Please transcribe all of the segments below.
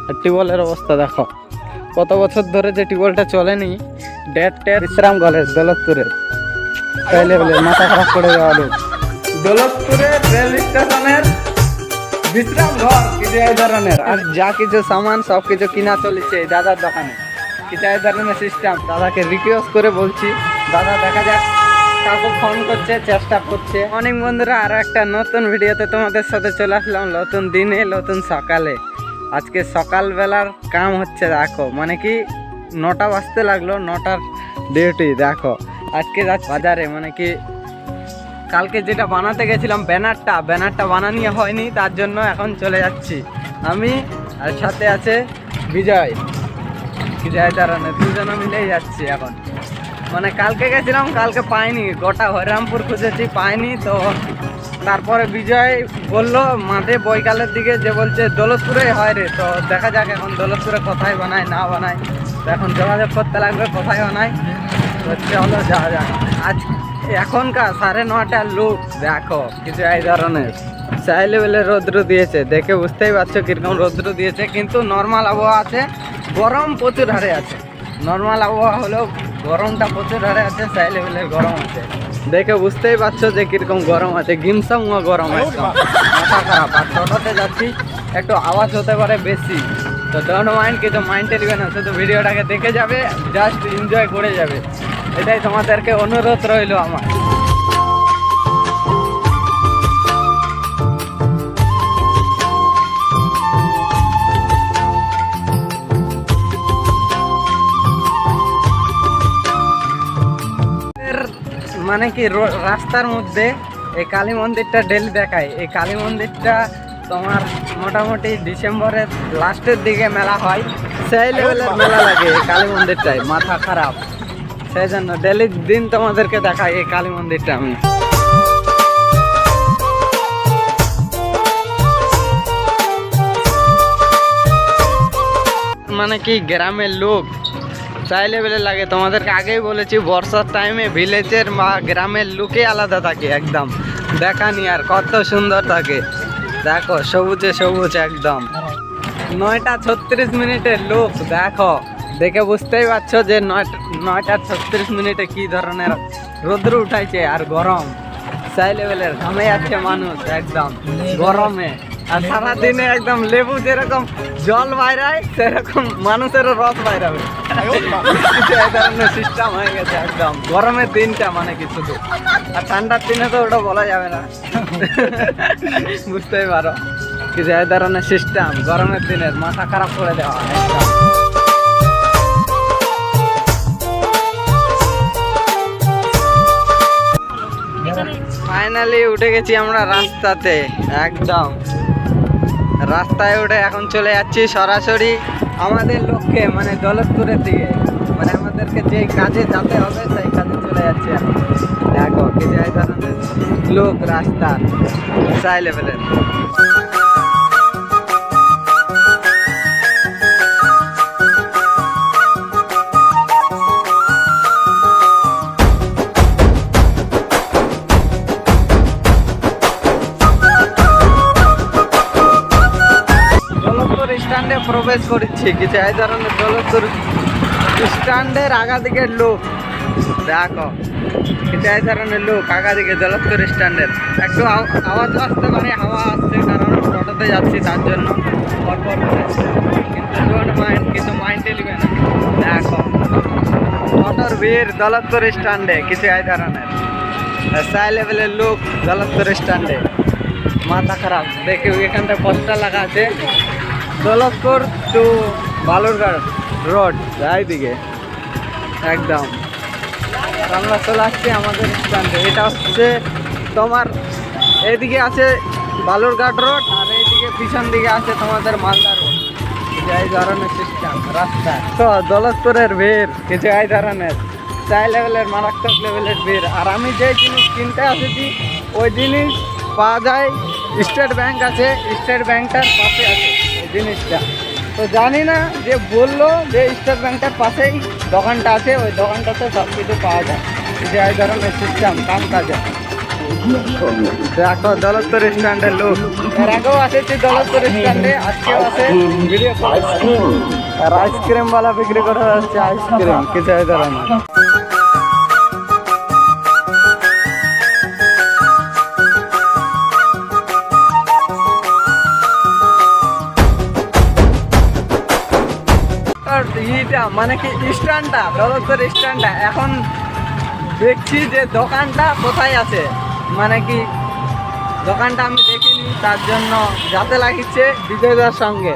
আর টিউবওয়েলের অবস্থা দেখো, কত বছর ধরে যে টিউবওয়েলটা চলেনি। বিশ্রাম কলেজ দৌলতপুরের, তাই লেভেলের মাথা খারাপ করে যাওয়া লোক। দৌলতপুরের রেল স্টেশনের বিশ্রাম ঘর কিছু এই ধরনের, আর যা কিছু সামান সব কিছু কিনা চলেছে এই দাদার দোকানে। কিছু এই ধরনের সিস্টেম। দাদাকে রিকোয়েস্ট করে বলছি, দাদা দেখা যাক, কাউকে ফোন করছে, চেষ্টা করছে। অনেক বন্ধুরা, আরো একটা নতুন ভিডিওতে তোমাদের সাথে চলে আসলাম, নতুন দিনে নতুন সকালে। আজকে সকালবেলার কাম হচ্ছে দেখো, মানে কি 9টা বাজতে লাগলো, 9টার ডিউটি দেখো। আজকে যাচ্ছি বাজারে, মানে কি কালকে যেটা বানাতে গেছিলাম ব্যানারটা বানানো হয়নি, তার জন্য এখন চলে যাচ্ছি আমি, আর সাথে আছে বিজয় দাঁড়ানো, দুজনে মিলেই যাচ্ছি এখন। মানে কালকে গেছিলাম, কালকে পাইনি, গোটা হরিরামপুর খুঁজেছি, পাইনি। তো তারপরে বিজয় বললো মাঠে বৈকালের দিকে যে বলছে দৌলতপুরে হয় রে। তো দেখা যাক এখন দৌলতপুরে কোথায় বানায় না বানায়, তো এখন যোগাযোগ করতে লাগবে কোথায় বানায়। তো চলো যাওয়া যাক। আজ এখনকার 9:30 লোক দেখো, কিছু এই ধরনের চাই লেভেলের রৌদ্র দিয়েছে, দেখে বুঝতেই পারছো কিরকম রৌদ্র দিয়েছে। কিন্তু নর্মাল আবহাওয়া আছে, গরম প্রচুর হারে আছে। নর্মাল আবহাওয়া হলেও গরমটা প্রচুর হারে আছে, চাই লেভেলের গরম আছে। দেখে বুঝতেই পারছো যে কিরকম গরম আছে, গিমসাম গরম, একদম মাথা খারাপ। আর টোটোতে যাচ্ছি, একটু আওয়াজ হতে পারে বেশি, তো ডোন্ট মাইন্ড, কিন্তু মাইন্ডে নেবে না, শুধু ভিডিওটাকে দেখে যাবে, জাস্ট এনজয় করে যাবে, এটাই তোমাদেরকে অনুরোধ রইল আমার। মানে কি রাস্তার মধ্যে এই কালী মন্দিরটা ডেলি দেখায়। এই কালী মন্দিরটা তোমার মোটামুটি ডিসেম্বরের লাস্টের দিকে মেলা হয়, সেই লেভেলের মেলা লাগে এই কালী মন্দিরটায়, মাথা খারাপ। সেই জন্য ডেলি দিন তোমাদেরকে দেখাই এই কালী মন্দিরটা আমি। মানে কি গ্রামের লোক চাই লেভেলে লাগে, তোমাদেরকে আগেই বলেছি, বর্ষার টাইমে ভিলেজের বা গ্রামের লুকে আলাদা থাকে একদম, দেখানি আর কত সুন্দর থাকে দেখো, সবুজে সবুজ একদম। 9:36 লোক দেখো, দেখে বুঝতেই পারছো যে 9:36 কি ধরনের রৌদ্র উঠাইছে আর গরম, চাই লেভেলের ঘামে যাচ্ছে মানুষ একদম গরমে। আর সারাদিনে একদম লেবু যেরকম জল বাইরায়, সেরকম মানুষেরও রস বাইরাবে, এই ধরনের সিস্টেম হয়ে গেছে একদম গরমের দিনটা, মানে কি শুধু। আর ঠান্ডার দিনে তো ওটা বলা যাবে না, বুঝতেই পারো কিছু এই ধরনের সিস্টেম গরমের দিনের মাথা খারাপ করে দেওয়া একদম। ফাইনালি উঠে গেছি আমরা রাস্তাতে, একদম রাস্তায় উঠে এখন চলে যাচ্ছি সরাসরি আমাদের লক্ষ্যে, মানে দৌলতপুরের দিকে, মানে আমাদেরকে যে কাজে যেতে হবে সেই কাজে চলে যাচ্ছি এখন। দেখো কিছু এই ধরনের লোক রাস্তা চাই লেভেলের। স্ট্যান্ডে প্রবেশ করছি, কিছু এই ধরনের দৌলতপুর স্ট্যান্ডের আগা দিকের লোক দেখো, কিছু এই ধরনের লোক আগা দিকে দৌলতপুর স্ট্যান্ডের। একটু আওয়াজ আসতে পারে, হাওয়া আসছে, কারণ টোটোতে যাচ্ছি তার জন্য, কিন্তু ডোন্ট মাইন্ড, কিন্তু মাইন্ডে নেবে না। দেখো টোটোর ভিড় দৌলতপুর স্ট্যান্ডে, কিছু এই ধরনের চাই লেভেলের লোক দৌলতপুর স্ট্যান্ডে, মাথা খারাপ। দেখে এখানটা পোস্টার লাগা আছে, দৌলতপুর টু বালুরঘাট রোড, এইদিকে একদম। আমরা চলে আসছি আমাদের স্ট্যান্ডে, এটা হচ্ছে তোমার এইদিকে আছে বালুরঘাট রোড, আর এইদিকে পিছন দিকে আছে তোমাদের মালদা রোড, এই ধরনের সিস্টেম রাস্তা। তো দৌলতপুরের ভিড় কিছু এই ধরনের চাই লেভেলের, মারাত্মক লেভেলের ভিড়। আর আমি যে জিনিস কিনতে আসেছি ওই জিনিস পাওয়া যায়, স্টেট ব্যাংক আছে, স্টেট ব্যাংকটার পাশে আছে এই জিনিসটা। তো জানি না, যে বললো যে স্টেট ব্যাংকটার পাশেই দোকানটা আছে, ওই দোকানটাতে সব কিছু পাওয়া যায়, যে এই ধরনের সিস্টেম কাম কাজে। দেখো দৌলতপুর স্ট্যান্ডের লোক, এর আগেও আসেছি দৌলতপুর স্ট্যান্ডে, আজকেও আছে ভিডিও আর আইসক্রিম বালা বিক্রি করে যাচ্ছে আইসক্রিম, কিছু ধরে না। ইটা মানে কি স্ট্যান্ডটা, দৌলতপুর স্ট্যান্ডটা এখন দেখছি যে দোকানটা কোথায় আছে, মানে কি দোকানটা আমি দেখিনি, তার জন্য যাতে লাগিচ্ছে বিজয়দার সঙ্গে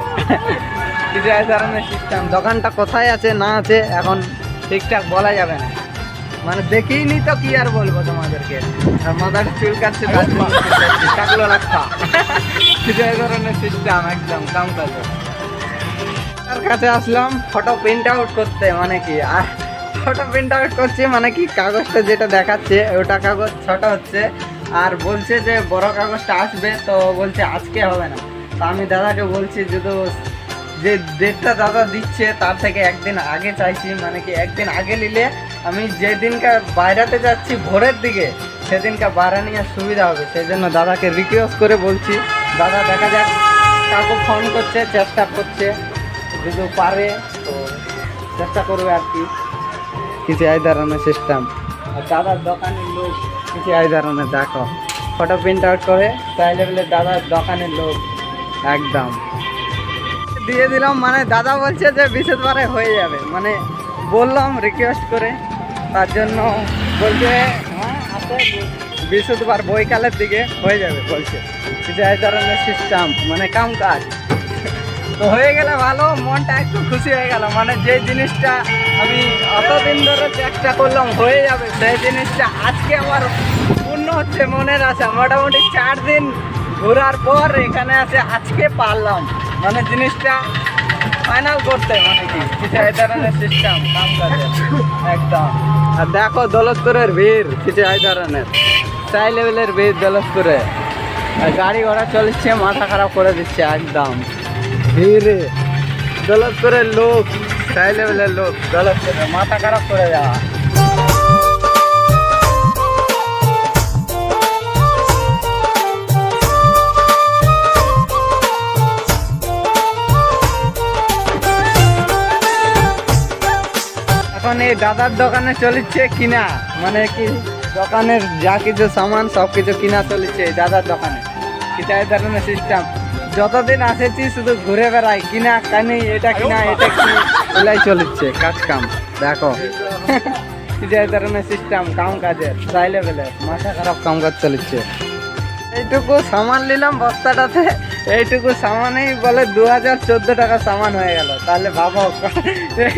বিজয় ধরনের সিস্টেম। দোকানটা কোথায় আছে না আছে এখন ঠিকঠাক বলা যাবে না, মানে দেখিনি তো কি আর বলবো তোমাদেরকে। আর মাথাটা চুল কাটছে টাকলো রাখা বিজয় ধরনের সিস্টেম একদম কাম কাজে। তার কাছে আসলাম ফটো প্রিন্ট আউট করতে, মানে কি আর ফটো প্রিন্ট আউট করছি মানে কি কাগজটা যেটা দেখাচ্ছে ওটা কাগজ ছোট হচ্ছে, আর বলছে যে বড় কাগজটা আসবে, তো বলছে আজকে হবে না। তো আমি দাদাকে বলছি যদি যে ডেটটা দাদা দিচ্ছে তার থেকে একদিন আগে চাইছি, মানে কি একদিন আগে নিলে আমি যেদিনকার বাইরাতে যাচ্ছি ভোরের দিকে সেদিনকার বাইরে নিয়ে সুবিধা হবে, সেই জন্য দাদাকে রিকোয়েস্ট করে বলছি। দাদা দেখা যাক, কাকু ফোন করছে, চেষ্টা করছে, যদি পারে তো চেষ্টা করবে আর কি, কিছু এই ধরনের সিস্টেম। আর দাদার দোকানের লোক কিছু এই ধরনের, দেখো ফটো প্রিন্ট আউট করে চাইলে বলে দাদার দোকানের লোক একদম দিয়ে দিলাম। মানে দাদা বলছে যে বিশেষবারে হয়ে যাবে, মানে বললাম রিকোয়েস্ট করে, তার জন্য বলছে হ্যাঁ আছে বৃহস্পতিবার বৈকালের দিকে হয়ে যাবে বলছে, কিছু এই ধরনের সিস্টেম, মানে কাম কাজ তো হয়ে গেলে ভালো, মনটা একটু খুশি হয়ে গেল। মানে যে জিনিসটা আমি অতদিন ধরে চেষ্টা করলাম হয়ে যাবে, সেই জিনিসটা আজকে আমার পূর্ণ হচ্ছে, মনের আশা। মোটামুটি 4 দিন ঘোরার পর এখানে আছে, আজকে পারলাম মানে জিনিসটা ফাইনাল করতে, মানে কি কিছু এই ধরনের সিস্টেম কাম কাজে একদম। আর দেখো দৌলতপুরের ভিড়, কিছু এই ধরনের চাই লেভেলের ভিড় দৌলতপুরে, আর গাড়ি ঘোড়া চলছে, মাথা খারাপ করে দিচ্ছে একদম ভিড়ে। দৌলতপুরের লোক চাই লেভেলের লোক, দৌলতপুরে মাথা খারাপ করে যাওয়া। এখন এই দাদার দোকানে চলছে কিনা, মানে কি দোকানের যা কিছু সামান সব কিছু কিনা চলছে এই দাদার দোকানে, কিছু এই ধরনের সিস্টেম। যতদিন আসেছি শুধু ঘুরে বেড়াই, কিনা কানি এটা কিনা এটা কিনা এলাই চলছে কাজ কাম। দেখো কিছু এই ধরনের সিস্টেম কাম কাজের চাই লেভেলের, মাথা খারাপ কাম কাজ চলছে। এইটুকু সামান নিলাম বস্তাটাতে, এইটুকু সামানেই বলে 2014 টাকা সামান হয়ে গেল। তাহলে ভাবো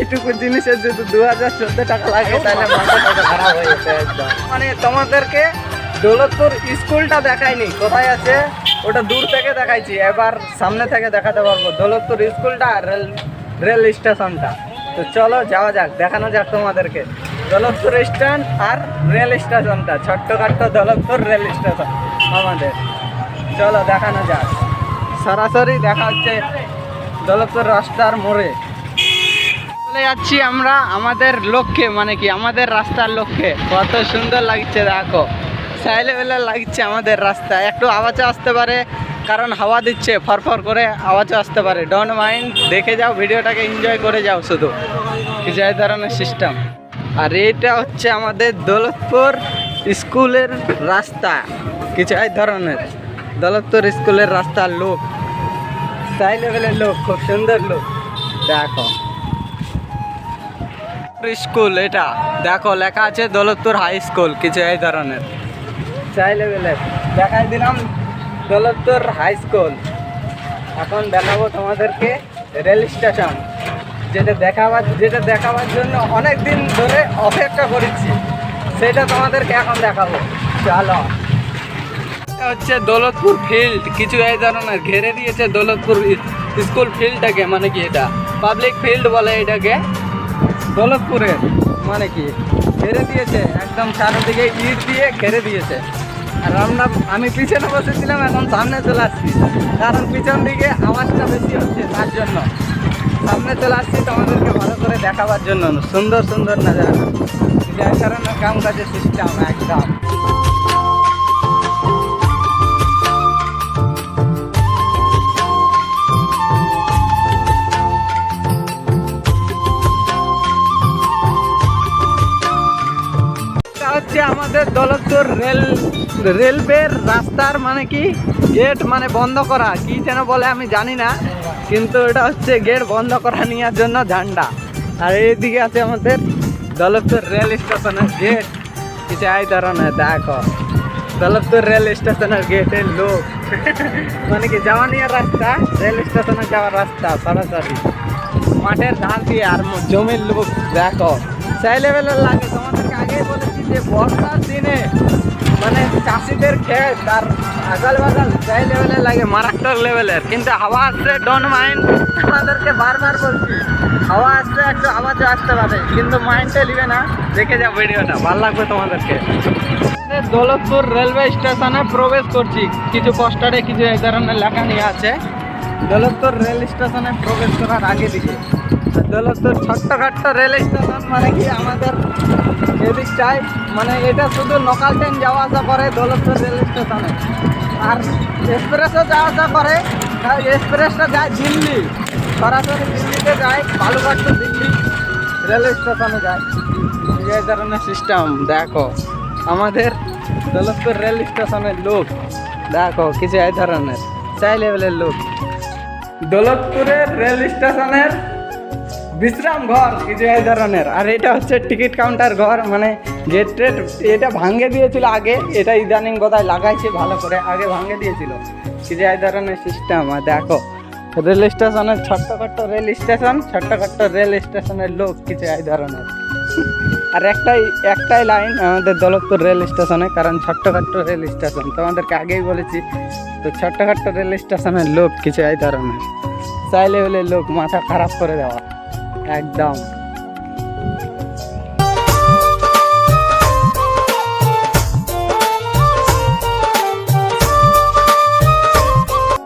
এইটুকু জিনিসের যদি 2014 টাকা লাগে তাহলে মাথাটা খারাপ হয়ে গেছে একদম। মানে তোমাদেরকে দৌলতপুর স্কুলটা দেখাইনি, কোথায় আছে ওটা দূর থেকে দেখাইছি, এবার সামনে থেকে দেখাতে পারবো দৌলতপুর স্কুলটা আর রেল স্টেশনটা। তো চলো যাওয়া যাক, দেখানো যাক তোমাদেরকে দৌলতপুর স্ট্যান্ড আর রেল স্টেশনটা, ছোট্টখাট্ট দৌলতপুর রেল স্টেশন আমাদের। চলো দেখানো যাক, সরাসরি দেখা হচ্ছে দৌলতপুর রাস্তার মোড়ে। চলে যাচ্ছি আমরা আমাদের লক্ষ্যে, মানে কি আমাদের রাস্তার লক্ষ্যে। কত সুন্দর লাগছে দেখো, সাইলে বেলা লাগছে আমাদের রাস্তা। একটু আওয়াজও আসতে পারে কারণ হাওয়া দিচ্ছে, ফরফর করে আওয়াজও আসতে পারে, ডোন্ট মাইন্ড, দেখে যাও ভিডিওটাকে, এনজয় করে যাও শুধু, কিছু এই ধরনের সিস্টেম। আর এইটা হচ্ছে আমাদের দৌলতপুর স্কুলের রাস্তা, কিছু এই ধরনের দৌলতপুর স্কুলের রাস্তার লোক, সাই লেভেলের লোক, খুব সুন্দর লোক। দেখো স্কুল, এটা দেখো লেখা আছে দৌলতপুর হাই স্কুল, কিছু এই ধরনের চাই লেভেলের। দেখাই দিলাম দৌলতপুর হাই স্কুল। এখন দেখাবো তোমাদেরকে রেল স্টেশন, যেটা দেখাবার জন্য অনেক দিন ধরে অপেক্ষা করেছি, সেটা তোমাদেরকে এখন দেখাবো। চলো, হচ্ছে দৌলতপুর ফিল্ড, কিছু এই ধরনের ঘেরে দিয়েছে দৌলতপুর স্কুল ফিল্ডটাকে, মানে কি এটা পাবলিক ফিল্ড বলে এটাকে দৌলতপুরের, মানে কি ঘেরে দিয়েছে একদম চারিদিকে ইট দিয়ে ঘেরে দিয়েছে। আর আমি পিছনে বসেছিলাম, এখন সামনে চলে আসছি কারণ পিছন দিকে আওয়াজটা বেশি হচ্ছে, তার জন্য সামনে চলে আসছি তোমাদেরকে ভালো করে দেখাবার জন্য। সুন্দর সুন্দর নাজারা, যার কারণে কাম কাজের সিস্টেম একদম। আমাদের দৌলতপুর রেলওয়ের রাস্তার মানে কি গেট মানে বন্ধ করা, কি যেন বলে আমি জানি না, কিন্তু এটা হচ্ছে গেট বন্ধ করা নেওয়ার জন্য ঝান্ডা। আর এইদিকে আছে আমাদের দৌলতপুর রেল স্টেশনের গেট, কিছু এই ধরনের দেখো দৌলতপুর রেল স্টেশনের গেটের লোক মানে কি যাওয়া নেওয়ার রাস্তা, রেল স্টেশনে যাওয়ার রাস্তা সরাসরি মাঠের ধান দিয়ে, আর জমির লোক দেখো সেই লেভেলের লাগে। তোমাদেরকে আগেই বলেছি যে বর্ষার দিনে মানে চাষিদের ক্ষেত তার আগাল বাগাল সেই লেভেলের লাগে, মারাত্মক লেভেলের। কিন্তু হাওয়া আসছে, ডোন্ট মাইন্ড, আমাদেরকে বারবার বলছি হাওয়া আসছে একটু আওয়াজে আসতে পারে, কিন্তু মাইন্ডে নিবে না। দেখে যাও ভিডিওটা, ভালো লাগবে তোমাদেরকে। দৌলতপুর রেলওয়ে স্টেশনে প্রবেশ করছি, কিছু পোস্টারে কিছু এই ধরনের লেখা নিয়ে আছে দৌলতপুর রেল স্টেশনে প্রবেশ করার আগে দিকে। দৌলতপুর ছোট্টখাট্ট রেল স্টেশন মানে কি আমাদের এদিকটায়, মানে এটা শুধু লোকাল ট্রেন যাওয়া আসা করে দৌলতপুর রেল স্টেশনে, আর এক্সপ্রেসও যাওয়া আসা করে। এক্সপ্রেসটা যায় দিল্লি, সরাসরি দিল্লিতে যায়, বালুঘাট টু দিল্লি রেল স্টেশনে যায়। এই ধরনের সিস্টেম দেখো আমাদের দৌলতপুর রেল স্টেশনের লোক দেখো কিছু এই ধরনের সেই লেভেলের লোক। দৌলতপুরের রেল স্টেশনের বিশ্রাম ঘর কিছু এই ধরনের, আর এটা হচ্ছে টিকিট কাউন্টার ঘর, মানে গেট টেট এটা ভাঙে দিয়েছিল আগে, এটা ইদানিং বোধহয় লাগাইছে ভালো করে, আগে ভাঙে দিয়েছিল কিছু এই ধরনের সিস্টেম। আর দেখো রেল স্টেশনের ছোট্টখাট্ট রেল স্টেশন, ছোট্টখাট্ট রেল স্টেশনের লোক কিছু এই ধরনের। আর একটাই লাইন আমাদের দৌলতপুর রেল স্টেশনে, কারণ ছোট্টখাট্ট রেল স্টেশন তোমাদেরকে আগেই বলেছি। তো ছোট্টখাট্ট রেল স্টেশনের লোক কিছু এই ধরনের সেই লেভেলের লোক, মাথা খারাপ করে দেওয়া একদম।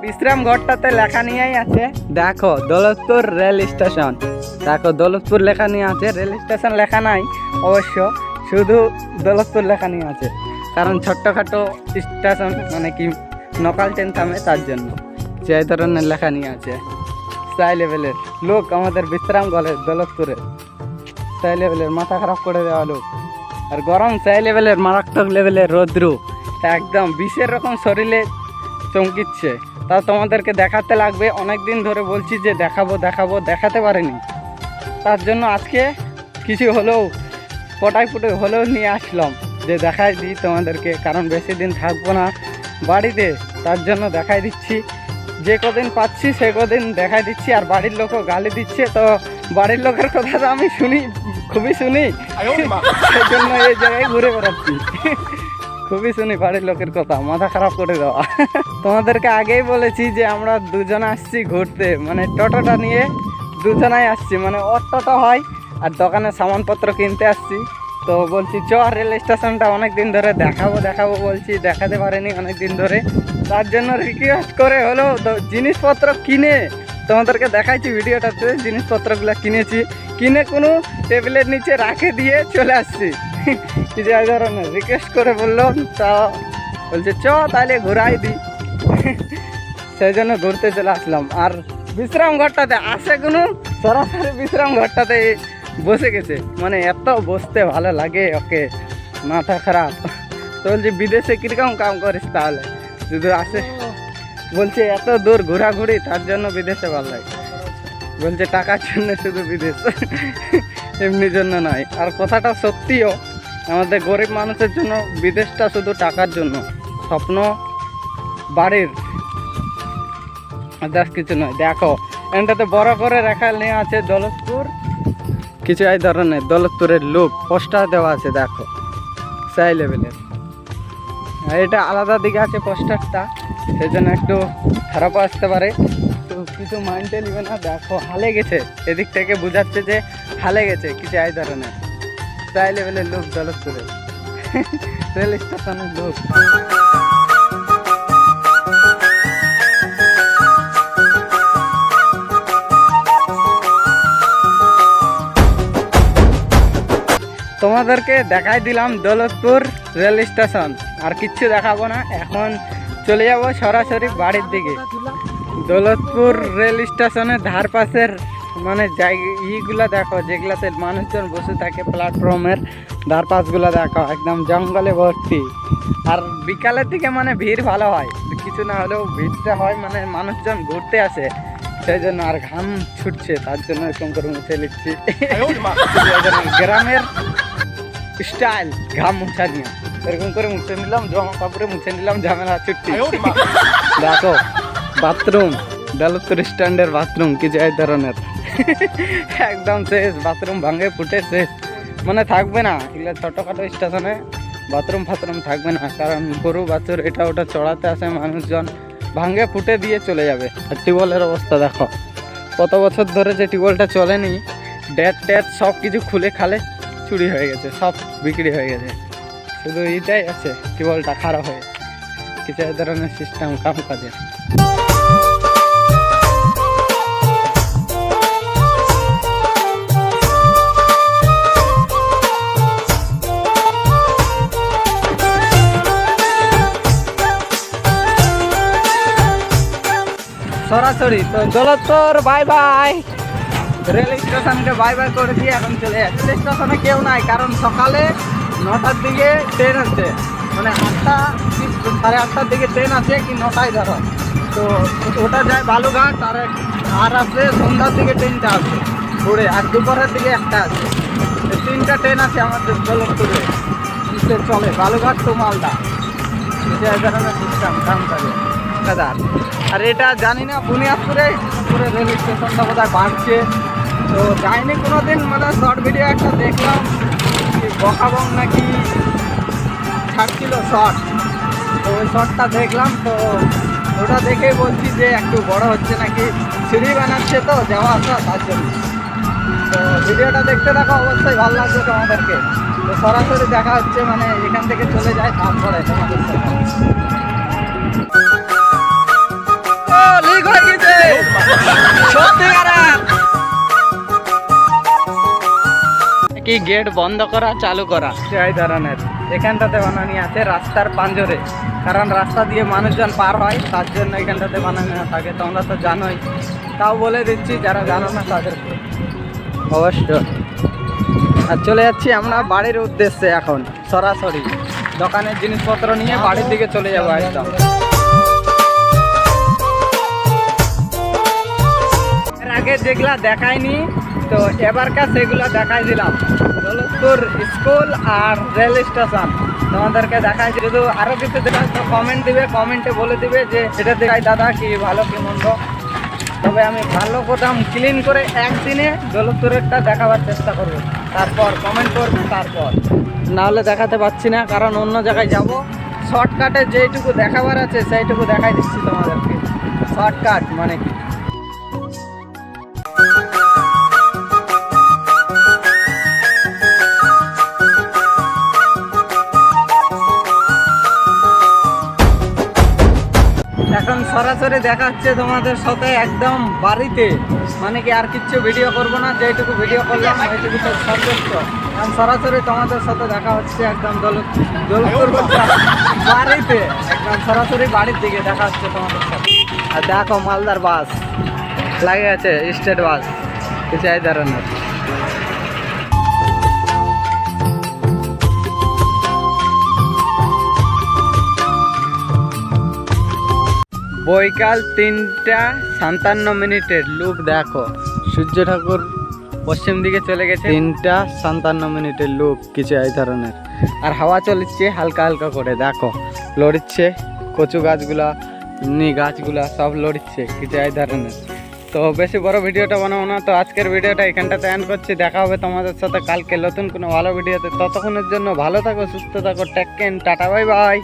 বিশ্রাম ঘরটাতে লেখা নিয়েই আছে দেখো দৌলতপুর রেল স্টেশন, দেখো দৌলতপুর লেখা নিয়ে আছে, রেল স্টেশন লেখা নাই অবশ্য, শুধু দৌলতপুর লেখা নিয়ে আছে, কারণ ছোট্টখাটো স্টেশন মানে কি লোকাল ট্রেন থামে তার জন্য যে ধরনের লেখা নিয়ে আছে। সেই লেভেলের লোক আমাদের বিশ্রাম কলেজ দৌলতপুরে, সেই লেভেলের মাথা খারাপ করে দেওয়া লোক। আর গরম সেই লেভেলের, মারাত্মক লেভেলের রৌদ্র, একদম বিষের রকম শরীরে চমকিচ্ছে। তাও তোমাদেরকে দেখাতে লাগবে, অনেক দিন ধরে বলছি যে দেখাবো দেখাতে পারিনি, তার জন্য আজকে কিছু হলেও পটাই পুটে হলেও নিয়ে আসলাম যে দেখাই দিই তোমাদেরকে, কারণ বেশি দিন থাকবো না বাড়িতে, তার জন্য দেখাই দিচ্ছি। যে কদিন পাচ্ছি সে কদিন দেখাই দিচ্ছি। আর বাড়ির লোকও গালি দিচ্ছে, তো বাড়ির লোকের কথা তো আমি খুবই শুনি, সেই জন্য এই জায়গায় ঘুরে বেড়াচ্ছি, খুবই শুনি বাড়ির লোকের কথা, মাথা খারাপ করে দেওয়া। তোমাদেরকে আগেই বলেছি যে আমরা দুজনে আসছি ঘুরতে, মানে টোটোটা নিয়ে দুজনাই আসছি, মানে অটোটা হয় আর দোকানে সামানপত্র কিনতে আসছি। তো বলছি চ রেল স্টেশনটা অনেক দিন ধরে দেখাবো বলছি, দেখাতে পারিনি অনেক দিন ধরে, তার জন্য রিকোয়েস্ট করে হলো জিনিসপত্র কিনে তোমাদেরকে দেখাইছি ভিডিওটাতে। জিনিসপত্রগুলো কিনে কোনো টেবিলের নিচে রাখে দিয়ে চলে আসছি, কিছু এই ধরনের রিকোয়েস্ট করে বললাম, তা বলছে চ তাহলে ঘুরাই দিই, সেই জন্য ঘুরতে চলে আসলাম। আর বিশ্রাম ঘরটাতে আসে কোনো সরাসরি বিশ্রাম ঘরটাতে বসে গেছে, মানে এত বসতে ভালো লাগে ওকে, মাথা খারাপ। তো বলছি বিদেশে কীরকম কাম করিস তাহলে, শুধু আসে বলছে এত দূর ঘোরাঘুরি, তার জন্য বিদেশে ভালো লাগে। বলছে টাকার জন্য শুধু বিদেশ, এমনি জন্য নয়। আর কথাটা সত্যিও, আমাদের গরিব মানুষের জন্য বিদেশটা শুধু টাকার জন্য, স্বপ্ন বাড়ির, আদার্স কিছু নয়। দেখো এটাতে বড় করে রেখা নিয়ে আছে দৌলতপুর, কিছু এই ধরনের দৌলতপুরের লোক পোস্টার দেওয়া আছে দেখো সেই লেভেলের। এটা আলাদা দিকে আছে পোস্টারটা, সেই জন্য একটু খারাপও আসতে পারে, তো কিছু মাইন্ডে নেবে না। দেখো হালে গেছে, এদিক থেকে বোঝাচ্ছে যে হালে গেছে, কিছু এই ধরনের সেই লেভেলের লোক দৌলতপুরের রেল স্টেশনের লোক। তোমাদেরকে দেখাই দিলাম দৌলতপুর রেল স্টেশন, আর কিচ্ছু দেখাবো না। এখন চলে যাব সরাসরি বাড়ির দিকে। দৌলতপুর রেল স্টেশনের ধার পাশের মানে ইগুলা দেখো যেগুলাতে মানুষজন বসে থাকে, প্ল্যাটফর্মের ধার পাশগুলা দেখো একদম জঙ্গলে ভর্তি। আর বিকালের দিকে মানে ভিড় ভালো হয়, কিছু না হলেও ভিড়টা হয়, মানে মানুষজন ঘুরতে আসে, সেই জন্য। আর ঘাম ছুটছে তার জন্য এরকম করে মুছে নিচ্ছি। গ্রামের স্টাইল ঘাম মুছা নিয়ে এরকম করে মুছে নিলাম, জামা কাপড়ে মুছে নিলাম, ঝামেলা ছুটছি। দেখো বাথরুম, দৌলতপুর স্ট্যান্ডের বাথরুম কিছু এই ধরনের একদম শেষ, বাথরুম ভাঙে ফুটে শেষ, মানে থাকবে না। এগুলো ছোটোখাটো স্টেশনে বাথরুম ফাথরুম থাকবে না, কারণ গরু বাছুর এটা ওটা চড়াতে আসে মানুষজন, ভাঙে ফুটে দিয়ে চলে যাবে। আর টিউবওয়েলের অবস্থা দেখো, কত বছর ধরে যে টিউবওয়েলটা চলেনি, ড্যাট ট্যাট সব কিছু খুলে খালে চুরি হয়ে গেছে, সব বিক্রি হয়ে গেছে, শুধু এইটাই আছে টিউবওয়েলটা খারাপ হয়ে কিছু এই ধরনের সিস্টেম কাম কাজে। সরাসরি তো দৌলতপুর বাই বাই, রেল স্টেশনকে বাই বাই করে দিয়ে এখন চলে যাচ্ছে। স্টেশনে কেউ নাই, কারণ সকালে 9টার দিকে ট্রেন আছে, মানে 8টা কি 8:30টার দিকে ট্রেন আছে কি 9টায় ধরো, তো ওটা যায় বালুঘাট। আর আসলে সন্ধ্যার দিকে ট্রেনটা আছে ঘুরে, আর দুপুরের দিকে একটা আছে। 3টা ট্রেন আছে আমাদের দৌলতপুরে, চলে বালুঘাট টু মালদা, এই ধরনের সিস্টেম কাম করে। আর এটা জানি না বুনিয়াদপুরে পুরো রেল স্টেশনটা বোধহয় বাড়ছে, তো যাইনি কোনোদিন, মানে শর্ট ভিডিও একটা দেখলাম, বকাবং নাকি ছাড়ছিল শর্ট, তো ওই শর্টটা দেখলাম, তো ওটা দেখেই বলছি যে একটু বড় হচ্ছে নাকি, সিঁড়ি বানাচ্ছে তো যাওয়া আসা, তার জন্য। তো ভিডিওটা দেখতে থাকো, অবশ্যই ভালো লাগবে তোমাদেরকে। তো সরাসরি দেখা হচ্ছে, মানে এখান থেকে চলে যায় তারপরে তোমাদের সাথে। কি গেট বন্ধ করা চালু করা এই ধরনের এখানটাতে বানানি আছে রাস্তার পাঞ্জরে, কারণ রাস্তা দিয়ে মানুষজন পার হয়, তার জন্য এখানটাতে বানানো থাকে। তোমরা তো জানোই, তাও বলে দিচ্ছি যারা জানো না তাদেরকে অবশ্য। আর চলে যাচ্ছি আমরা বাড়ির উদ্দেশ্যে, এখন সরাসরি দোকানের জিনিসপত্র নিয়ে বাড়ির দিকে চলে যাবো একদম। আগে যেগুলা দেখায়নি, তো এবারকার সেগুলো দেখাই দিলাম। দৌলতপুর স্কুল আর রেল স্টেশন তোমাদেরকে দেখাই, যদি আরও কিছু দেখায় তো কমেন্ট দিবে, কমেন্টে বলে দিবে যে এটা দেখাই দাদা কি ভালো কি মন্দ। তবে আমি ভালো কোথাও ক্লিন করে একদিনে দৌলতপুরেরটা দেখাবার চেষ্টা করবো, তারপর কমেন্ট করবো, তারপর নাহলে দেখাতে পারছি না, কারণ অন্য জায়গায় যাব। শর্টকাটে যেইটুকু দেখাবার আছে সেইটুকু দেখাই দিচ্ছি তোমাদেরকে। শর্টকাট মানে কি, এখন সরাসরি দেখা হচ্ছে তোমাদের সাথে একদম বাড়িতে, মানে কি আর কিচ্ছু ভিডিও করবো না, যেটুকু ভিডিও করলাম ওইটুকু সর্বোচ্চ। এখন সরাসরি তোমাদের সাথে দেখা হচ্ছে একদম দৌলতপুর বাড়িতে, একদম সরাসরি বাড়ির দিকে দেখা হচ্ছে তোমাদের সাথে। আর দেখো মালদার বাস লাগে আছে, স্টেট বাস কিছু এই ধরনের। বৈকাল 3:57 লুক দেখো, সূর্য ঠাকুর পশ্চিম দিকে চলে গেছে। 3:57 লুক কিছু এই ধরনের। আর হাওয়া চলছে হালকা হালকা করে, দেখো লড়ছে কচু গাছগুলা, গাছগুলা সব লড়ছে কিছু এই ধরনের। তো বেশি বড় ভিডিওটা বানাবো না, তো আজকের ভিডিওটা এখানটাতে এন্ড করছি। দেখা হবে তোমাদের সাথে কালকে নতুন কোনো ভালো ভিডিওতে। ততক্ষণের জন্য ভালো থাকো, সুস্থ থাকো, take care, tata bye by.